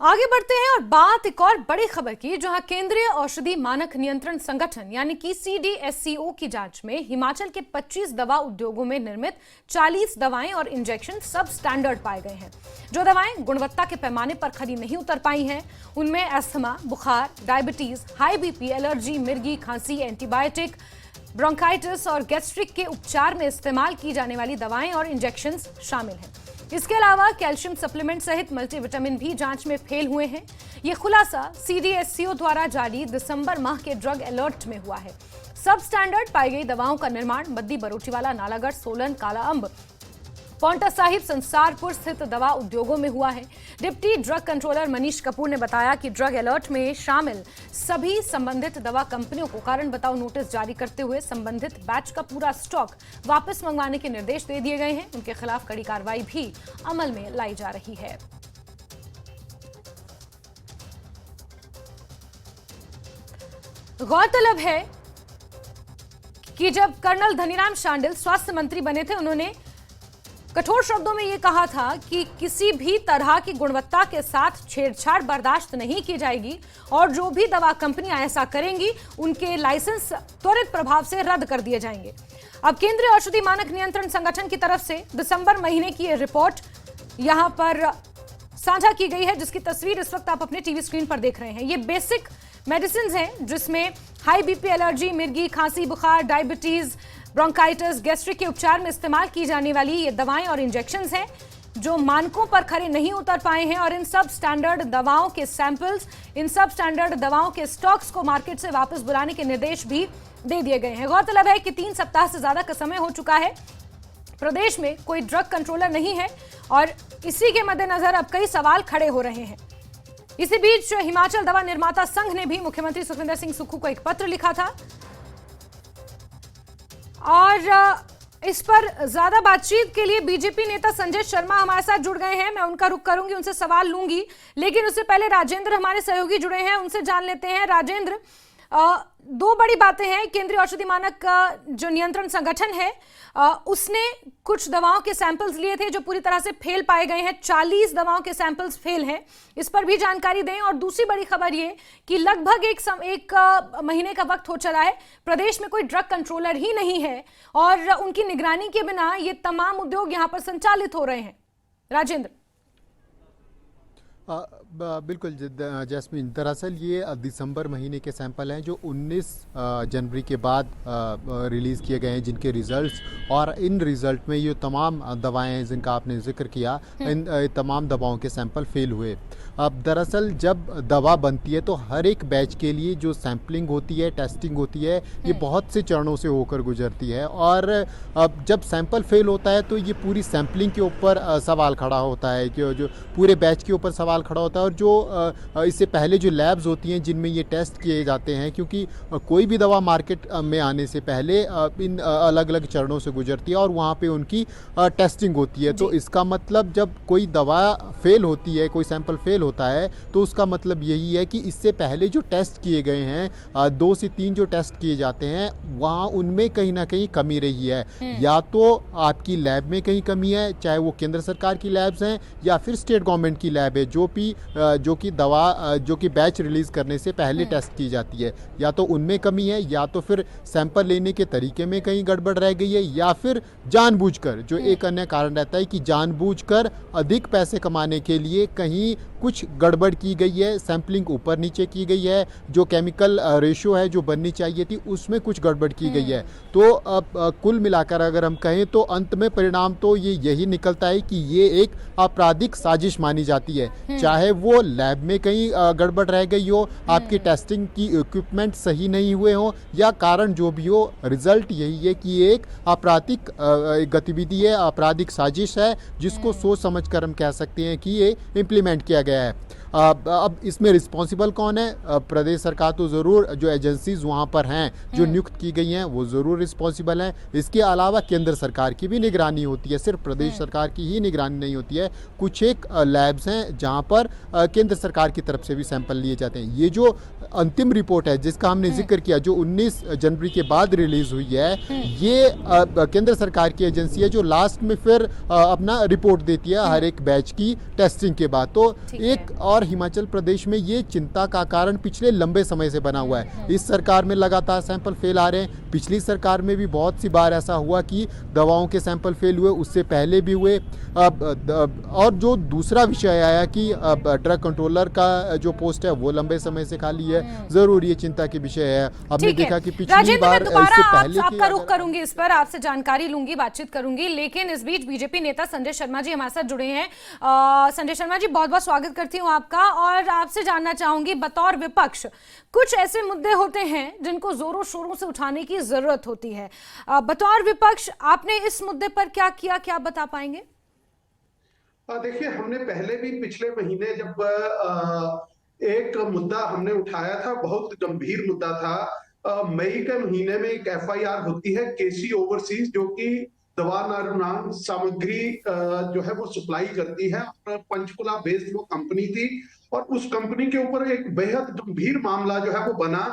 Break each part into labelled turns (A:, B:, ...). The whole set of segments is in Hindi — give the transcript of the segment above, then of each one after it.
A: आगे बढ़ते हैं और बात एक और बड़ी खबर की, जहां केंद्रीय औषधि मानक नियंत्रण संगठन यानी कि CDSCO की जांच में हिमाचल के 25 दवा उद्योगों में निर्मित 40 दवाएं और इंजेक्शन सब स्टैंडर्ड पाए गए हैं। जो दवाएं गुणवत्ता के पैमाने पर खरी नहीं उतर पाई हैं, उनमें अस्थमा, बुखार, डायबिटीज, हाई BP, एलर्जी, मिर्गी, खांसी, एंटीबायोटिक, ब्रोंकाइटिस और गैस्ट्रिक के उपचार में इस्तेमाल की जाने वाली दवाएं और इंजेक्शन शामिल हैं। इसके अलावा कैल्शियम सप्लीमेंट सहित मल्टीविटामिन भी जांच में फेल हुए हैं। यह खुलासा CDSCO द्वारा जारी दिसंबर माह के ड्रग अलर्ट में हुआ है। सब स्टैंडर्ड पाई गई दवाओं का निर्माण बद्दी, बरोटीवाला, नालागढ़, सोलन, काला अंब, पांवटा साहिब, संसारपुर स्थित दवा उद्योगों में हुआ है। Deputy drug controller Manish Kapoor ने बताया कि ड्रग अलर्ट में शामिल सभी संबंधित दवा कंपनियों को कारण बताओ नोटिस जारी करते हुए संबंधित बैच का पूरा स्टॉक वापस मंगवाने के निर्देश दे दिए गए हैं। उनके खिलाफ कड़ी कार्रवाई भी अमल में लाई जा रही है। गौरतलब है कि जब कर्नल धनीराम शांडिल स्वास्थ्य मंत्री बने थे, उन्होंने कठोर शब्दों में यह कहा था कि किसी भी तरह की गुणवत्ता के साथ छेड़छाड़ बर्दाश्त नहीं की जाएगी और जो भी दवा कंपनियां ऐसा करेंगी उनके लाइसेंस त्वरित प्रभाव से रद्द कर दिए जाएंगे। अब केंद्रीय औषधि मानक नियंत्रण संगठन की तरफ से दिसंबर महीने की यह रिपोर्ट यहां पर साझा की गई है, जिसकी तस्वीर इस वक्त आप अपने टीवी स्क्रीन पर देख रहे हैं। ये बेसिक मेडिसिन हैं जिसमें हाई BP, एलर्जी, मिर्गी, खांसी, बुखार, डायबिटीज, ब्रोंकाइटिस, गैस्ट्रिक के उपचार में इस्तेमाल की जाने वाली ये दवाएं और इंजेक्शंस हैं जो मानकों पर खरे नहीं उतर पाए हैं और इन सब स्टैंडर्ड दवाओं के सैंपल्स, इन सब स्टैंडर्ड दवाओं के स्टॉक्स को मार्केट से वापस बुलाने के निर्देश भी दे दिए गए हैं। गौरतलब है कि 3 सप्ताह से ज्यादा का समय हो चुका है, प्रदेश में कोई ड्रग कंट्रोलर नहीं है और इसी के मद्देनजर अब कई सवाल खड़े हो रहे हैं। इसी बीच हिमाचल दवा निर्माता संघ ने भी मुख्यमंत्री सुखविंदर सिंह सुक्खू को एक पत्र लिखा था और इस पर ज्यादा बातचीत के लिए बीजेपी नेता संजय शर्मा हमारे साथ जुड़ गए हैं। मैं उनका रुख करूंगी, उनसे सवाल लूंगी, लेकिन उससे पहले राजेंद्र हमारे सहयोगी जुड़े हैं, उनसे जान लेते हैं। राजेंद्र, दो बड़ी बातें हैं। केंद्रीय औषधि मानक का जो नियंत्रण संगठन है उसने कुछ दवाओं के सैंपल्स लिए थे जो पूरी तरह से फेल पाए गए हैं। 40 दवाओं के सैंपल्स फेल हैं, इस पर भी जानकारी दें। और दूसरी बड़ी खबर ये कि लगभग एक महीने का वक्त हो चला है, प्रदेश में कोई ड्रग कंट्रोलर ही नहीं है और उनकी निगरानी के बिना ये तमाम उद्योग यहां पर संचालित हो रहे हैं। राजेंद्र।
B: बिल्कुल जैस्मीन, दरअसल ये दिसंबर महीने के सैंपल हैं जो 19 जनवरी के बाद रिलीज़ किए गए हैं, जिनके रिज़ल्ट्स और इन रिज़ल्ट में ये तमाम दवाएं हैं जिनका आपने जिक्र किया, इन तमाम दवाओं के सैंपल फेल हुए। अब दरअसल जब दवा बनती है तो हर एक बैच के लिए जो सैम्पलिंग होती है, टेस्टिंग होती है, ये बहुत से चरणों से होकर गुजरती है और अब जब सैंपल फेल होता है तो ये पूरी सैम्पलिंग के ऊपर सवाल खड़ा होता है, कि जो पूरे बैच के ऊपर सवाल खड़ा होता है। और जो इससे पहले जो लैब्स होती हैं जिनमें ये टेस्ट किए जाते हैं, क्योंकि कोई भी दवा मार्केट में आने से पहले इन अलग अलग चरणों से गुजरती है और वहाँ पे उनकी टेस्टिंग होती है। तो इसका मतलब जब कोई दवा फेल होती है, कोई सैंपल फेल होता है, तो उसका मतलब यही है कि इससे पहले जो टेस्ट किए गए हैं, 2 से 3 जो टेस्ट किए जाते हैं, वहाँ उनमें कहीं ना कहीं कमी रही है। या तो आपकी लैब में कहीं कमी है, चाहे वो केंद्र सरकार की लैब्स हैं या फिर स्टेट गवर्नमेंट की लैब है, जो कि दवा जो कि बैच रिलीज करने से पहले टेस्ट की जाती है, या तो उनमें कमी है, या तो फिर सैंपल लेने के तरीके में कहीं गड़बड़ रह गई है, या फिर जानबूझकर, जो एक अन्य कारण रहता है कि जानबूझकर अधिक पैसे कमाने के लिए कहीं कुछ गड़बड़ की गई है, सैंपलिंग ऊपर नीचे की गई है, जो केमिकल रेशियो है जो बननी चाहिए थी उसमें कुछ गड़बड़ की गई है। तो अब कुल मिलाकर अगर हम कहें तो अंत में परिणाम तो यही निकलता है कि ये एक आपराधिक साजिश मानी जाती है, चाहे वो लैब में कहीं गड़बड़ रह गई हो, आपकी टेस्टिंग की इक्विपमेंट सही नहीं हुए हो, या कारण जो भी हो, रिजल्ट यही है कि ये एक आपराधिक गतिविधि है, आपराधिक साजिश है, जिसको सोच समझ कर हम कह सकते हैं कि ये इम्प्लीमेंट किया गया है। अब इसमें रिस्पॉन्सिबल कौन है? प्रदेश सरकार तो ज़रूर, जो एजेंसीज वहाँ पर हैं जो नियुक्त की गई हैं वो ज़रूर रिस्पॉन्सिबल हैं। इसके अलावा केंद्र सरकार की भी निगरानी होती है, सिर्फ प्रदेश सरकार की ही निगरानी नहीं होती है। कुछ एक लैब्स हैं जहाँ पर केंद्र सरकार की तरफ से भी सैंपल लिए जाते हैं। ये जो अंतिम रिपोर्ट है जिसका हमने जिक्र किया, जो 19 जनवरी के बाद रिलीज हुई है, ये केंद्र सरकार की एजेंसी है जो लास्ट में फिर अपना रिपोर्ट देती है हर एक बैच की टेस्टिंग के बाद। तो एक और और हिमाचल प्रदेश में ये चिंता का कारण पिछले लंबे समय से बना हुआ है। इस सरकार में लगातार सैंपल फेल आ रहे हैं, पिछली सरकार में भी बहुत सी बार ऐसा हुआ कि दवाओं के सैंपल फेल हुए, उससे पहले भी हुए। और जो दूसरा विषय आया कि ड्रग कंट्रोलर का जो पोस्ट है वो लंबे समय से खाली है, जरूर ये चिंता के विषय है। हमने देखा कि पिछली बार इससे पहले
A: आपका रुख करूंगी, इस पर आपसे जानकारी लूंगी, बातचीत करूंगी, लेकिन इस बीच बीजेपी नेता संजय शर्मा जी हमारे साथ जुड़े हैं। संजय शर्मा जी, बहुत बहुत स्वागत करती हूं आपका, और आपसे जानना चाहूंगी, बतौर विपक्ष कुछ ऐसे मुद्दे होते हैं जिनको जोरों शोरों से उठाने की जरूरत होती है। बतौर विपक्ष आपने इस मुद्दे पर क्या किया, क्या बता पाएंगे?
C: देखिए, हमने पहले भी पिछले महीने जब एक मुद्दा हमने उठाया था, बहुत गंभीर मुद्दा था। मई के महीने में एक एफआईआर होती है केसी ओवरसीज, जो कि दवा निर्माण सामग्री जो है वो सप्लाई करती है, और पंचकुला बेस्ड वो कंपनी थी। और उस कंपनी के ऊपर एक बेहद गंभीर मामला जो है वो बना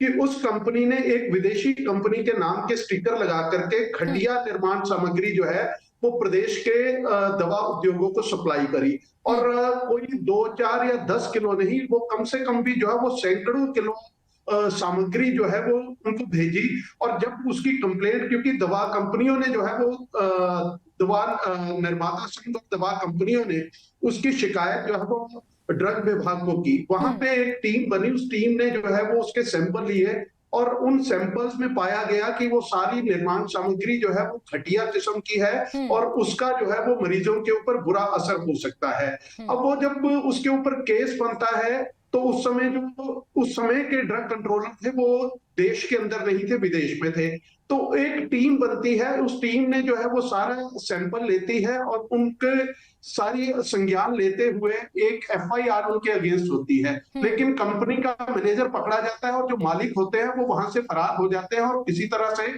C: कि उस कंपनी ने एक विदेशी कंपनी के नाम के स्टिकर लगा करके घटिया निर्माण सामग्री जो है वो प्रदेश के दवा उद्योगों को सप्लाई करी। और कोई 2, 4 या 10 किलो नहीं, वो कम से कम भी जो है वो सैकड़ों किलो सामग्री जो है वो उनको भेजी। और जब उसकी कंप्लेंट, क्योंकि दवा कंपनियों ने जो है वो दवा निर्माता संघ, दवा कंपनियों ने उसकी शिकायत जो है वो ड्रग विभाग को की। वहां पे एक टीम बनी, उस टीम ने जो है वो उसके सैंपल लिए, और उन सैंपल्स में पाया गया कि वो सारी निर्माण सामग्री जो है वो घटिया किस्म की है, और उसका जो है वो मरीजों के ऊपर बुरा असर हो सकता है। अब वो जब उसके ऊपर केस बनता है, तो उस समय के ड्रग कंट्रोलर थे वो देश के अंदर नहीं थे, विदेश में थे। तो एक टीम बनती है, उस टीम ने जो है वो सारा सैंपल लेती है, और उनके सारी संज्ञान लेते हुए एक एफआईआर उनके अगेंस्ट होती है। लेकिन कंपनी का मैनेजर पकड़ा जाता है, और जो मालिक होते हैं वो वहां से फरार हो जाते हैं, और किसी तरह से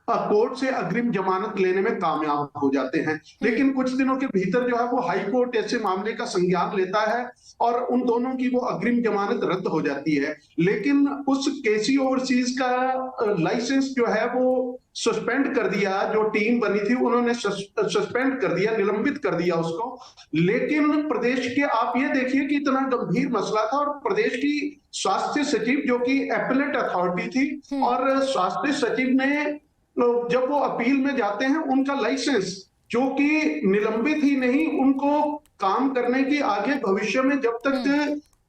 C: कोर्ट से अग्रिम जमानत लेने में कामयाब हो जाते हैं। लेकिन कुछ दिनों के भीतर जो है वो हाई कोर्ट ऐसे मामले का संज्ञान लेता है, और उन दोनों की वो अग्रिम जमानत रद्द हो जाती है। लेकिन उस केसी ओवरसीज का लाइसेंस जो है वो सस्पेंड कर दिया, जो टीम बनी थी उन्होंने सस्पेंड कर दिया, निलंबित कर दिया उसको। लेकिन प्रदेश के, आप ये देखिए कि इतना गंभीर मसला था, और प्रदेश की स्वास्थ्य सचिव, जो कि एपेलेट अथॉरिटी थी, और स्वास्थ्य सचिव ने जब वो अपील में जाते हैं, उनका लाइसेंस जो कि निलंबित ही नहीं, उनको काम करने की आगे भविष्य में जब तक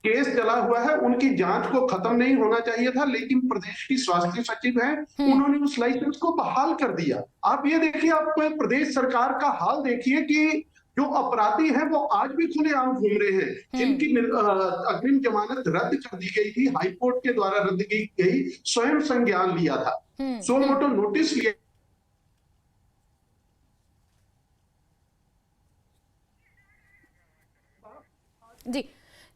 C: केस चला हुआ है उनकी जांच को खत्म नहीं होना चाहिए था। लेकिन प्रदेश की स्वास्थ्य सचिव है, उन्होंने उस लाइसेंस को बहाल कर दिया। आप ये देखिए, आप प्रदेश सरकार का हाल देखिए कि जो अपराधी हैं वो आज भी खुलेआम घूम रहे हैं, जिनकी अग्रिम जमानत रद्द कर दी गई थी, हाईकोर्ट के द्वारा रद्द की गई, स्वयं संज्ञान लिया था, सो मोटो नोटिस लिया।
A: जी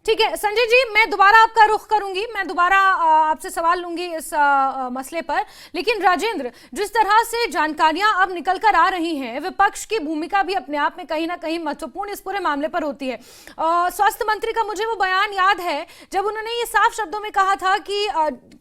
A: ठीक है संजय जी, मैं दोबारा आपका रुख करूंगी, मैं दोबारा आपसे सवाल लूंगी इस मसले पर। लेकिन राजेंद्र, जिस तरह से जानकारियां अब निकल कर आ रही हैं, विपक्ष की भूमिका भी अपने आप में कहीं ना कहीं महत्वपूर्ण इस पूरे मामले पर होती है। स्वास्थ्य मंत्री का मुझे वो बयान याद है जब उन्होंने ये साफ शब्दों में कहा था कि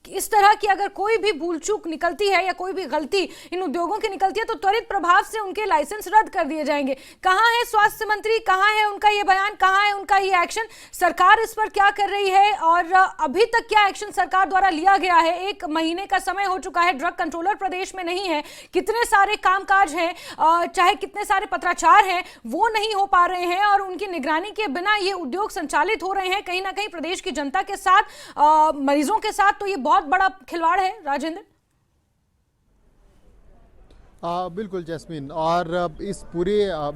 A: इस तरह की अगर कोई भी भूल चूक निकलती है या कोई भी गलती इन उद्योगों की निकलती है तो त्वरित प्रभाव से उनके लाइसेंस रद्द कर दिए जाएंगे। कहां है स्वास्थ्य मंत्री, कहां है उनका ये बयान, कहां है उनका ये एक्शन? सरकार इस पर क्या कर रही है, और अभी तक क्या एक्शन सरकार द्वारा लिया गया है? 1 महीने का समय हो चुका है, ड्रग कंट्रोलर प्रदेश में नहीं है, कितने सारे कामकाज हैं, चाहे कितने सारे पत्राचार हैं, वो नहीं हो पा रहे हैं, और उनकी निगरानी के बिना ये उद्योग संचालित हो रहे हैं कहीं ना कहीं प्रदेश की जनता के साथ, मरीजों के साथ। तो ये बहुत बड़ा खिलवाड़ है राजेंद्र।
B: बिल्कुल जैस्मिन, और इस पूरे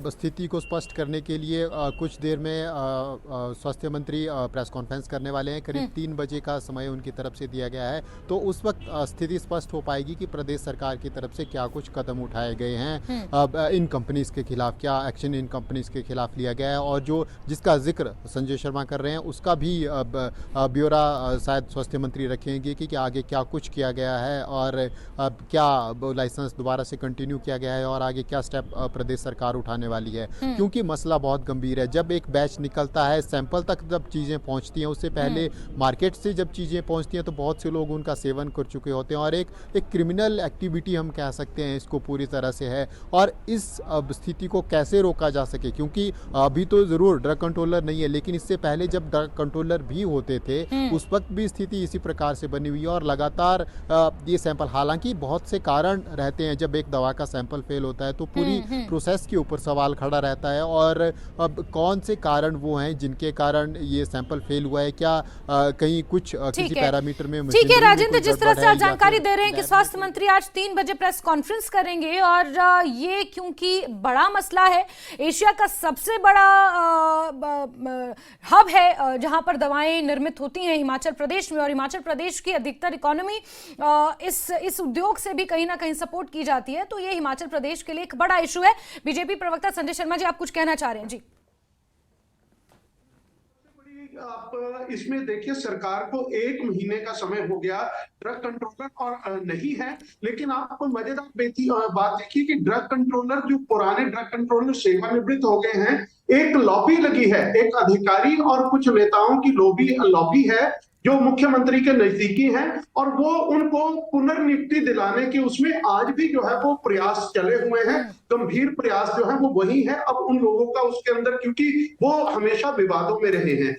B: स्थिति को स्पष्ट करने के लिए कुछ देर में स्वास्थ्य मंत्री प्रेस कॉन्फ्रेंस करने वाले हैं। करीब 3 बजे का समय उनकी तरफ से दिया गया है, तो उस वक्त स्थिति स्पष्ट हो पाएगी कि प्रदेश सरकार की तरफ से क्या कुछ कदम उठाए गए हैं इन कंपनीज के खिलाफ, क्या एक्शन इन कंपनीज के खिलाफ लिया गया है, और जो जिसका जिक्र संजय शर्मा कर रहे हैं उसका भी ब्यौरा शायद स्वास्थ्य मंत्री रखेंगे कि आगे क्या कुछ किया गया है, और क्या लाइसेंस दोबारा से कंटिन्यू किया गया है और आगे क्या स्टेप प्रदेश सरकार उठाने वाली है, क्योंकि मसला बहुत गंभीर है। जब एक बैच निकलता है, सैंपल तक जब चीज़ें पहुंचती हैं, उससे पहले मार्केट से जब चीज़ें पहुंचती हैं तो बहुत से लोग उनका सेवन कर चुके होते हैं और एक क्रिमिनल एक्टिविटी हम कह सकते हैं इसको पूरी तरह से है। और इस स्थिति को कैसे रोका जा सके, क्योंकि अभी तो ज़रूर ड्रग कंट्रोलर नहीं है, लेकिन इससे पहले जब ड्रग कंट्रोलर भी होते थे उस वक्त भी स्थिति इसी प्रकार से बनी हुई है। और लगातार ये सैंपल, हालांकि बहुत से कारण रहते हैं, जब एक दवा का सैंपल फेल होता है तो पूरी प्रोसेस के ऊपर सवाल खड़ा रहता है। और अब कौन से कारण वो हैं जिनके कारण ये सैंपल फेल हुआ है, क्या कहीं कुछ किसी पैरामीटर में।
A: ठीक है राजेंद्र, जिस तरह से आप जानकारी दे रहे हैं कि स्वास्थ्य मंत्री आज 3 बजे प्रेस कॉन्फ्रेंस करेंगे और ये क्योंकि बड़ा मसला है, एशिया का सबसे बड़ा हब है जहां पर दवाएं निर्मित होती हैं हिमाचल प्रदेश में, और हिमाचल प्रदेश की अधिकतर इकोनॉमी इस उद्योग से भी कहीं ना कहीं सपोर्ट की जाती है, तो ये हिमाचल प्रदेश के लिए एक बड़ा इशू है। बीजेपी प्रवक्ता संजय शर्मा जी, आप कुछ कहना चाह रहे हैं? जी,
C: आप इसमें देखिए, सरकार को 1 महीने का समय हो गया, ड्रग कंट्रोलर और नहीं है। लेकिन आप मजेदार बात देखिए कि ड्रग कंट्रोलर, जो पुराने ड्रग कंट्रोलर सेवानिवृत्त हो गए हैं, एक लॉबी लगी है, एक अधिकारी और कुछ नेताओं की लॉबी है जो मुख्यमंत्री के नजदीकी हैं, और वो उनको पुनर्नियुक्ति दिलाने के उसमें आज भी जो है वो प्रयास चले हुए हैं। गंभीर प्रयास जो है वो वही है। अब उन लोगों का उसके अंदर, क्योंकि वो हमेशा विवादों में रहे हैं,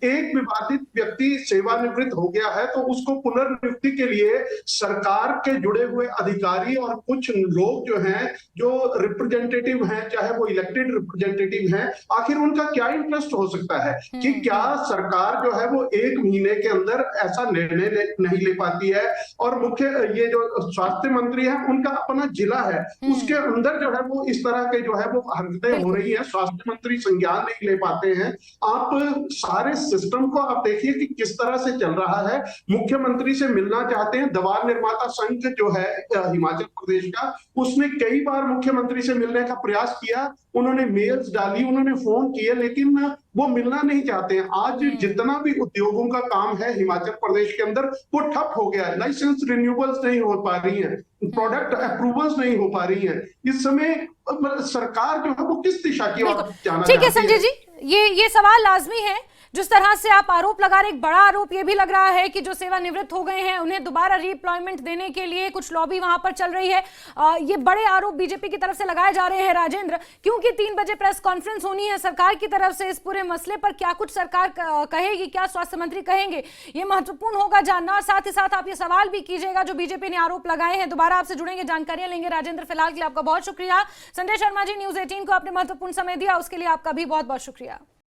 C: एक विवादित व्यक्ति सेवानिवृत्त हो गया है तो उसको पुनर्नियुक्ति के लिए सरकार के जुड़े हुए अधिकारी और कुछ लोग जो हैं, जो रिप्रेजेंटेटिव हैं, चाहे वो इलेक्टेड रिप्रेजेंटेटिव हैं, आखिर उनका क्या इंटरेस्ट हो सकता है कि क्या सरकार जो है वो 1 महीने के अंदर ऐसा निर्णय नहीं ले पाती है। और मुख्य ये जो स्वास्थ्य मंत्री है, उनका अपना जिला है, उसके अंदर जो है वो इस तरह के जो है वो हरकतें हो रही है, स्वास्थ्य मंत्री संज्ञान नहीं ले पाते हैं। आप सारे सिस्टम को आप देखिए कि किस तरह से चल रहा है। मुख्यमंत्री से मिलना चाहते हैं, दवा निर्माता संघ जो है हिमाचल प्रदेश का, उसने कई बार मुख्यमंत्री से मिलने का प्रयास किया, उन्होंने मेल्स डाली, उन्होंने फोन किए, लेकिन वो मिलना नहीं चाहते हैं। आज जितना भी उद्योगों का काम है हिमाचल प्रदेश के अंदर, वो ठप हो गया है। लाइसेंस रिन्यूअल्स नहीं हो पा रही हैं, प्रोडक्ट अप्रूवल्स नहीं हो पा रही हैं। इस समय सरकार जो है वो किस दिशा की ओर जाना चाहती है?
A: ठीक है संजय जी, ये सवाल लाजमी है। जिस तरह से आप आरोप लगा रहे, एक बड़ा आरोप ये भी लग रहा है कि जो सेवानिवृत्त हो गए हैं उन्हें दोबारा रीएम्प्लॉयमेंट देने के लिए कुछ लॉबी वहां पर चल रही है। ये बड़े आरोप बीजेपी की तरफ से लगाए जा रहे हैं राजेंद्र, क्योंकि 3 बजे प्रेस कॉन्फ्रेंस होनी है सरकार की तरफ से इस पूरे मसले पर। क्या कुछ सरकार कहेगी, क्या स्वास्थ्य मंत्री कहेंगे, ये महत्वपूर्ण होगा जानना। और साथ ही साथ आप ये सवाल भी कीजिएगा जो बीजेपी ने आरोप लगाए हैं। दोबारा आपसे जुड़ेंगे, जानकारियां लेंगे। राजेंद्र, फिलहाल के लिए आपका बहुत शुक्रिया। संजय शर्मा जी, न्यूज़ 18 को आपने महत्वपूर्ण समय दिया, उसके लिए आपका भी बहुत बहुत शुक्रिया।